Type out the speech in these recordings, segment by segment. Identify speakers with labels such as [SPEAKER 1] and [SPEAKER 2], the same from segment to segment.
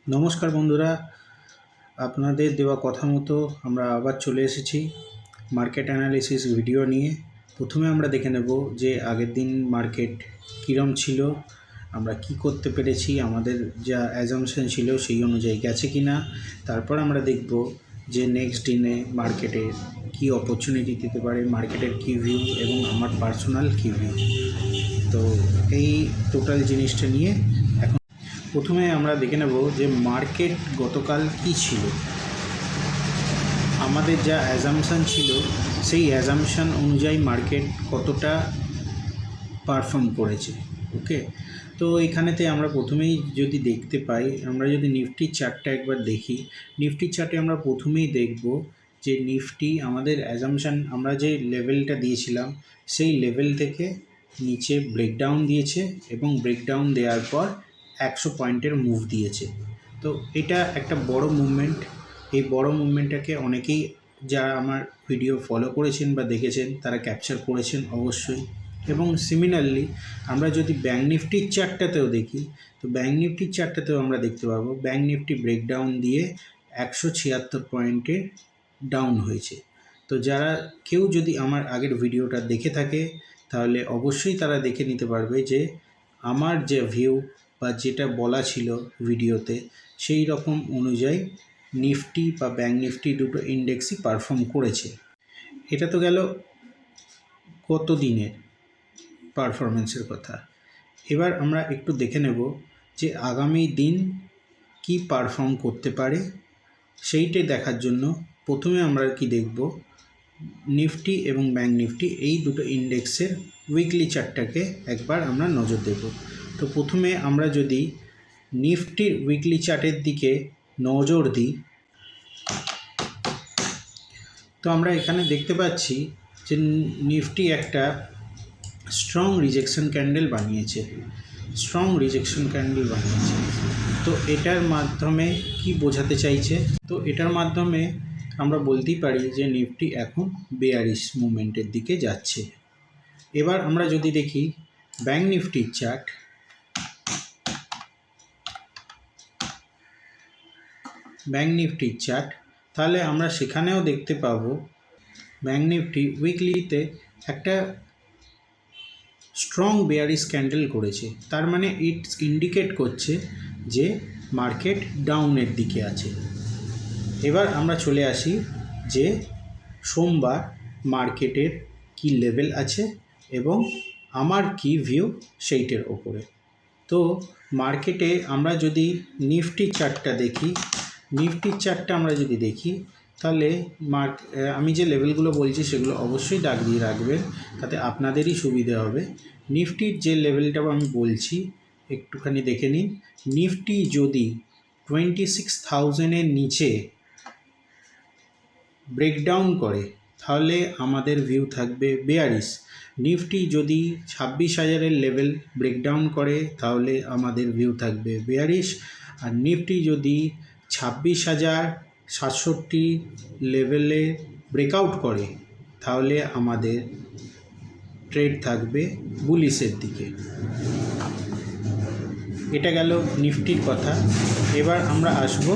[SPEAKER 1] নমস্কার বন্ধুরা, আপনাদের দেওয়া কথা মতো আমরা আবার চলে এসেছি মার্কেট অ্যানালিসিস ভিডিও নিয়ে। প্রথমে আমরা দেখে নেব যে আগের দিন মার্কেট কীরম ছিল, আমরা কি করতে পেরেছি, আমাদের যা অ্যাজাম্পশন ছিল সেই অনুযায়ী গেছে কি না। তারপর আমরা দেখব যে নেক্সট দিনে মার্কেটে কি অপরচুনিটি দিতে পারে, মার্কেটের কী ভিউ এবং আমার পার্সোনাল কী ভিউ। তো এই টোটাল জিনিসটা নিয়ে এখন প্রথমে আমরা দেখে নেব যে মার্কেট গতকাল কী ছিল। আমাদের যা অ্যাজাম্পশান ছিল সেই অ্যাজাম্পশান অনুযায়ী মার্কেট কতটা পারফর্ম করেছে। ওকে, তো এখানেতে আমরা প্রথমেই যদি দেখতে পাই, আমরা যদি নিফটির চার্টটা একবার দেখি, নিফটির চার্টে আমরা প্রথমেই দেখব যে নিফটি আমাদের অ্যাজাম্পশান আমরা যে লেভেলটা দিয়েছিলাম সেই লেভেল থেকে নিচে ব্রেকডাউন দিয়েছে এবং ব্রেকডাউন দেওয়ার পর 100 পয়েন্টের মুভ দিয়েছে। তো এটা একটা বড় মুভমেন্ট। এই বড় মুভমেন্টটাকে অনেকেই যারা আমার ভিডিও ফলো করেছেন বা দেখেছেন তারা ক্যাপচার করেছেন অবশ্যই। এবং সিমিলারলি আমরা যদি ব্যাঙ্ক নিফটির চার্টটাতেও দেখি, তো ব্যাঙ্ক নিফটির চার্টটাতেও আমরা দেখতে পাবো ব্যাঙ্ক নিফটি ব্রেকডাউন দিয়ে 176 পয়েন্টে ডাউন হয়েছে। তো যারা কেউ যদি আমার আগের ভিডিওটা দেখে থাকে তাহলে অবশ্যই তারা দেখে নিতে পারবে যে আমার যে ভিউ বা যেটা বলা ছিল ভিডিওতে সেই রকম অনুযায়ী নিফটি বা ব্যাঙ্ক নিফটি দুটো ইন্ডেক্সই পারফর্ম করেছে। এটা তো গেল কত দিনের পারফরমেন্সের কথা। এবার আমরা একটু দেখে নেব যে আগামী দিন কি পারফর্ম করতে পারে। সেইটাই দেখার জন্য প্রথমে আমরা কি দেখব, নিফটি এবং ব্যাঙ্ক নিফটি এই দুটো ইন্ডেক্সের উইকলি চার্টটাকে একবার আমরা নজর দেব। তো প্রথমে আমরা যদি নিফটির উইকলি চার্টের দিকে নজর দিই, তো আমরা এখানে দেখতে পাচ্ছি যে নিফটি একটা স্ট্রং রিজেকশন ক্যান্ডেল বানিয়েছে। তো এটার মাধ্যমে কি বোঝাতে চাইছে? তো এটার মাধ্যমে আমরা বলতেই পারি যে নিফটি এখন বেয়ারিশ মুভমেন্টের দিকে যাচ্ছে। এবার আমরা যদি দেখি ব্যাঙ্ক নিফটির চার্ট, তাহলে আমরা সেখানেও দেখতে পাবো ব্যাঙ্ক নিফটি উইকলিতে একটা স্ট্রং বেয়ারিশ ক্যান্ডেল করেছে। তার মানে ইটস ইন্ডিকেট করছে যে মার্কেট ডাউনের দিকে আছে। এবার আমরা চলে আসি যে সোমবার মার্কেটের কি লেভেল আছে এবং আমার কি ভিউ সেইটার ওপরে। তো মার্কেটে আমরা যদি নিফটি চার্টটা দেখি, তাহলে আমি যে লেভেলগুলো বলছি সেগুলো অবশ্যই দাগ দিয়ে রাখবেন, তাতে আপনাদেরই সুবিধে হবে। নিফটির যে লেভেলটা আমি বলছি একটুখানি দেখে নিন। নিফটি যদি 26,000-এর নিচে ব্রেকডাউন করে তাহলে আমাদের ভিউ থাকবে বেয়ারিশ। নিফটি যদি 26,000-এর লেভেল ব্রেকডাউন করে তাহলে আমাদের ভিউ থাকবে বেয়ারিশ। আর নিফটি যদি 26,067 লেভেলে ব্রেকআউট করে তাহলে আমাদের ট্রেড থাকবে বুলিশের দিকে। এটা গেল নিফটির কথা। এবার আমরা আসব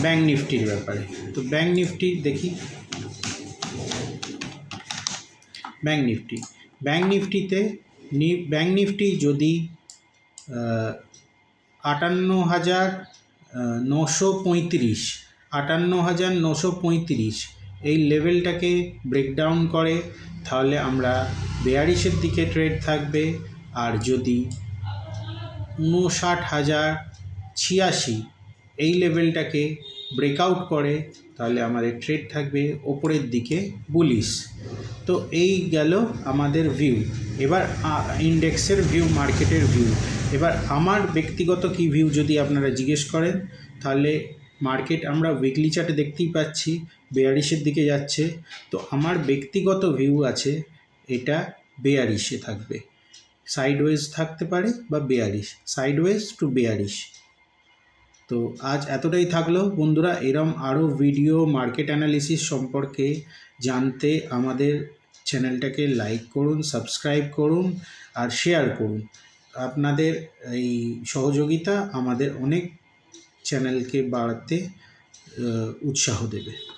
[SPEAKER 1] ব্যাঙ্ক নিফটির ব্যাপারে। তো ব্যাঙ্ক নিফটি দেখি, ব্যাঙ্ক নিফটি যদি 58,935 এই লেভেলটাকে ব্রেকডাউন করে তাহলে আমরা বেয়ারিশের দিকে ট্রেড থাকবে। আর যদি 59,086 এই লেভেলটাকে ব্রেকআউট করে তাহলে আমাদের ট্রেড থাকবে ওপরের দিকে বুলিশ। তো এই গেল আমাদের ভিউ। এবার ইন্ডেক্সের ভিউ, মার্কেটের ভিউ। এবার আমার ব্যক্তিগত কি ভিউ যদি আপনারা জিজ্ঞেস করেন, তাহলে মার্কেট আমরা উইকলি চার্টে দেখতেই পাচ্ছি বেয়ারিশের দিকে যাচ্ছে। তো আমার ব্যক্তিগত ভিউ আছে এটা বেয়ারিশে থাকবে, সাইডওয়েজ থাকতে পারে বা বেয়ারিশ, সাইডওয়েজ টু বেয়ারিশ। তো আজ এতটাই থাকলো বন্ধুরা। এরম আরও ভিডিও মার্কেট অ্যানালিসিস সম্পর্কে জানতে আমাদের চ্যানেলটাকে লাইক করুন, সাবস্ক্রাইব করুন আর শেয়ার করুন। আপনাদের এই সহযোগিতা আমাদের অনেক চ্যানেলকে বাড়াতে উৎসাহ দেবে।